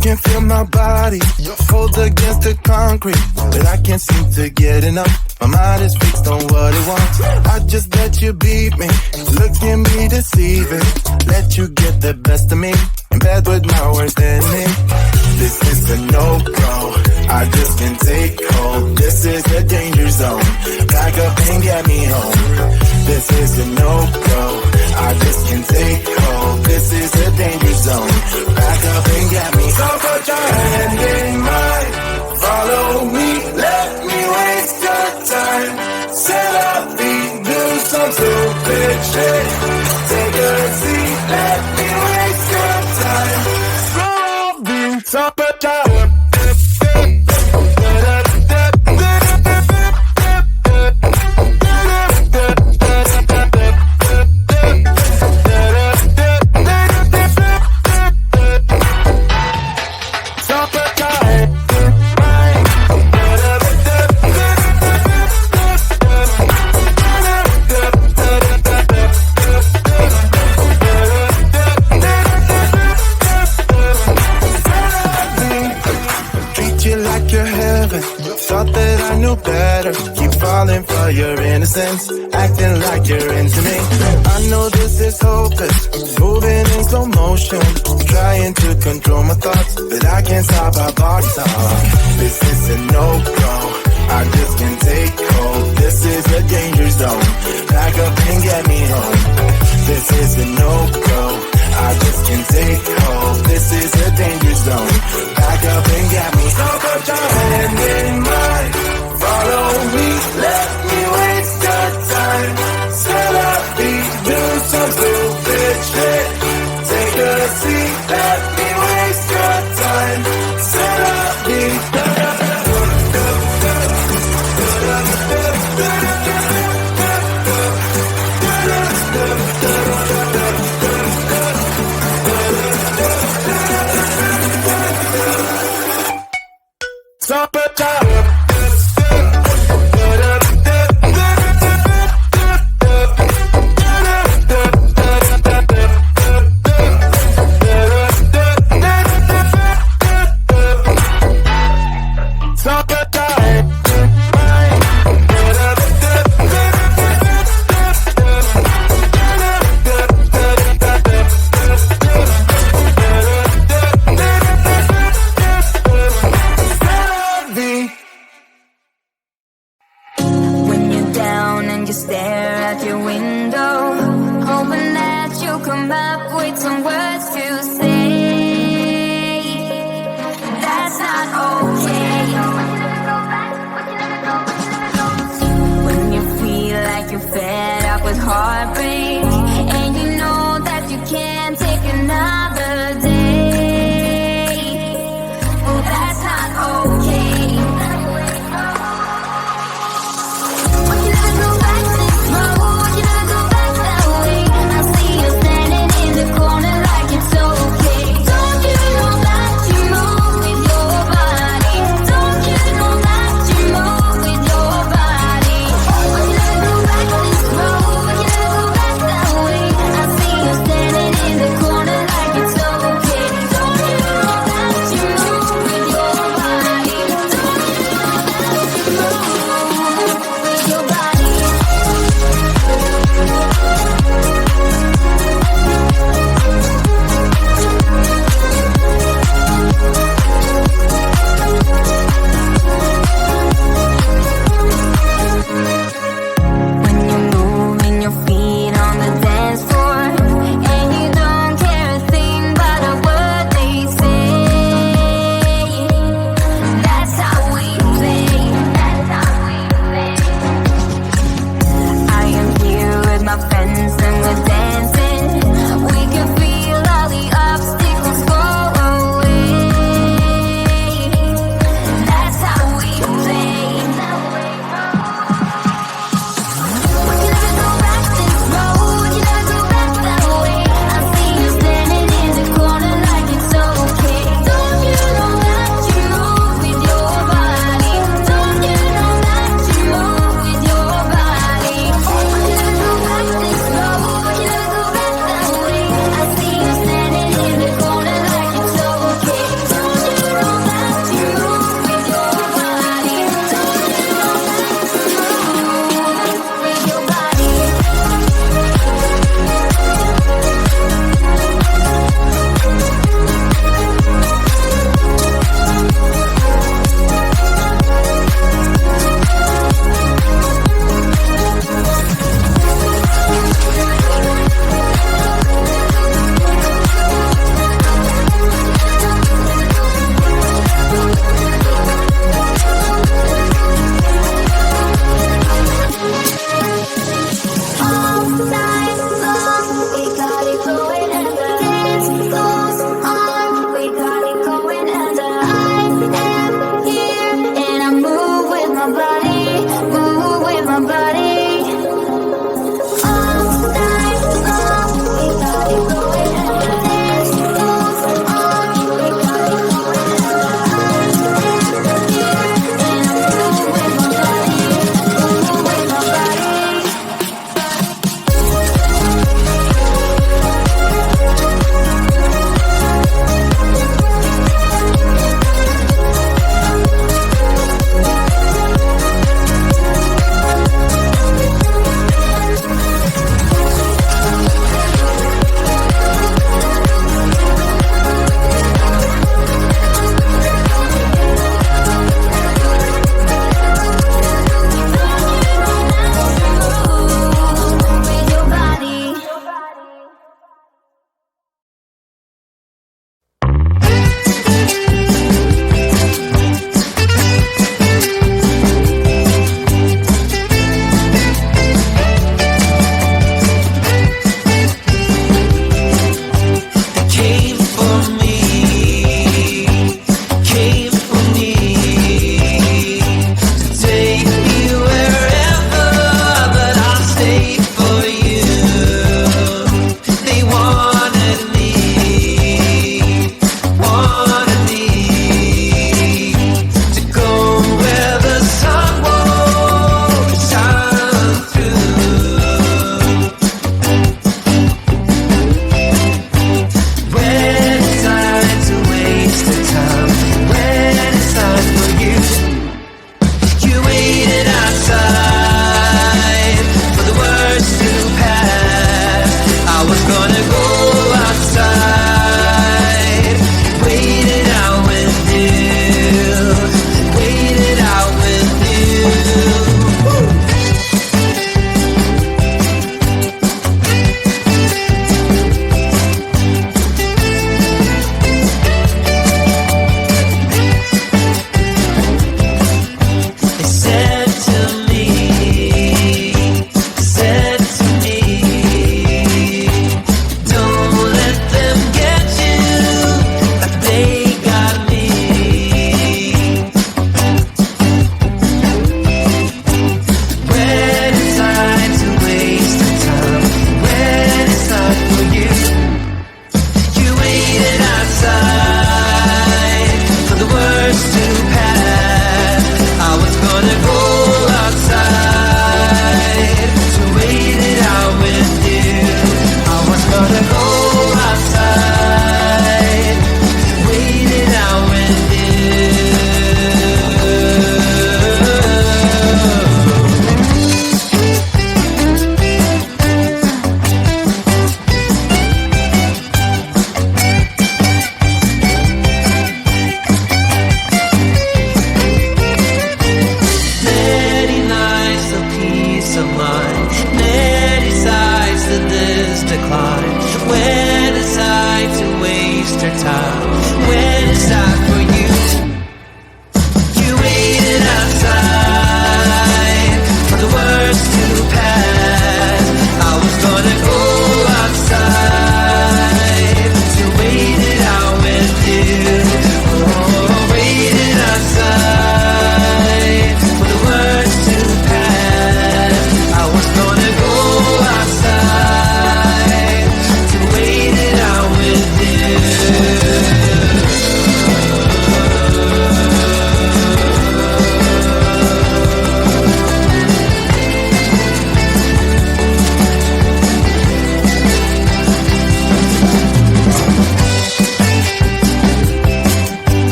Can feel my body cold against the concrete, but I can't seem to get enough. My mind is fixed on what it wants. I just let you beat me, looks can be deceiving. Let you get the best of me, in bed with my worst enemy. This is a no-go, I just can't take hold. This is a danger zone, back up and get me home. This is a no-go, I just can't take hold. This is a danger zone, back up and get me home. So put your hand in mine, follow me, let me waste your time. Set up feet, do some stupid shit. Take a seat, let me waste your time. So put your falling for your innocence, acting like you're into me. I know this is hopeless, moving in slow motion, trying to control my thoughts, but I can't stop our body talk. This is a no-go, I just can't take hold. This is a danger zone, back up and get me home. This is a no-go, I just can't take hold. This is a danger zone, back up and get me home. So put your hand in mine, follow me, let me waste your time. Set up feet, do some stupid shit. Take a seat, let me waste your time. Set up feet. Stop it down.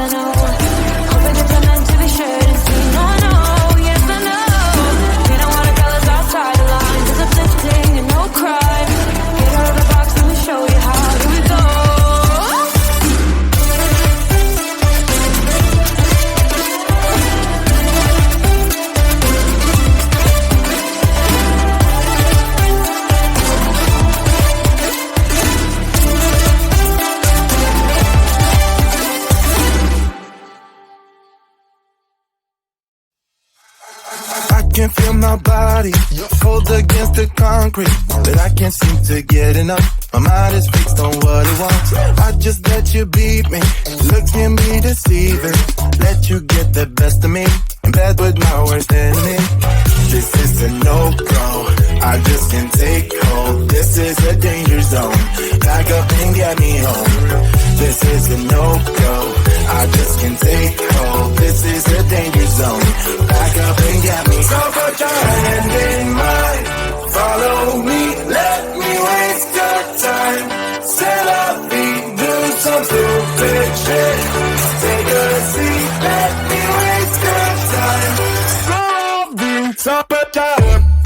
I know can feel my body cold against the concrete, but I can't seem to get enough. My mind is fixed on what it wants. I just let you beat me. Looks can be deceiving. Let you get the best of me. In bed with my worst enemy. This is a no-go. I just can't take hold. This is a danger zone. Back up and get me home. This is a no-go. I just can't take hold. This is a danger zone. Back up and get me. So put your hand in mine. Follow me. Let me waste your time. Set up me. Do some stupid shit. Take a seat. Let me waste your time. So put your hand.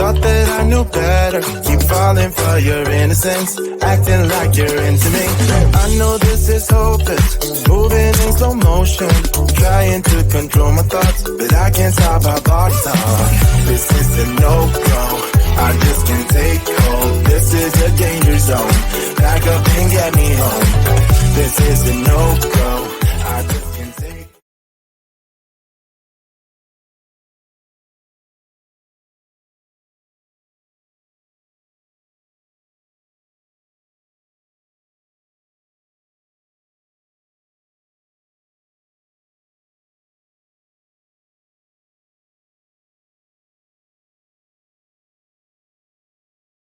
Thought that I knew better. Keep falling for your innocence, acting like you're into me. I know this is hopeless, moving in slow motion, trying to control my thoughts, but I can't stop our body talk. This is a no-go. I just can't take hold. This is a danger zone. Back up and get me home. This is a no-go.